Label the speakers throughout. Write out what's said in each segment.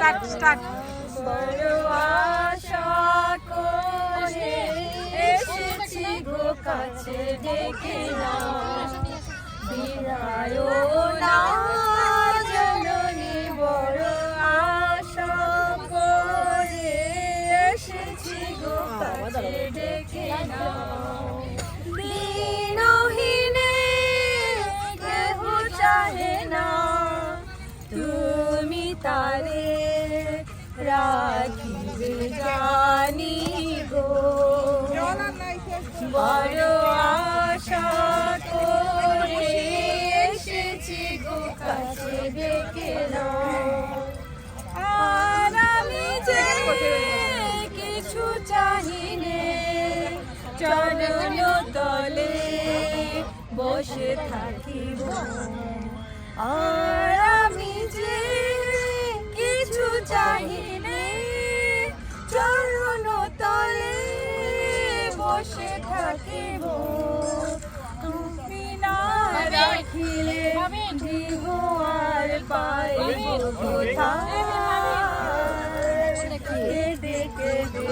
Speaker 1: start বড় আশা করে এসেছি গো কাছে ডেকে নাও বিদায় না জননী বড় আশা করে এসেছি গো কাছে ডেকে নাও দিনহীনে কেহ চাহে না তুমি তারে রাখিবে জানি গো বড় আশা করে এসেছি গো কাছে ডেকে নাও আর আমি যে কিছু চাহিনে চরণ তলে বসে থাকিব আর আমি যে কিছু চাহিনে চরণ তলে বসে থাকিব তুমি না রাখিলে জীব আর পাইব কোথায় কেঁদে কেঁদে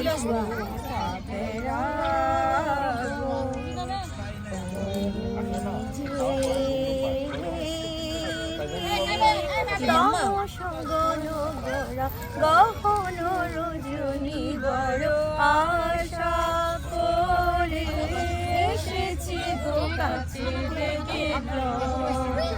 Speaker 1: গহন রজনী বড় আশা করে এসেছি গো কাছে ডেকে নাও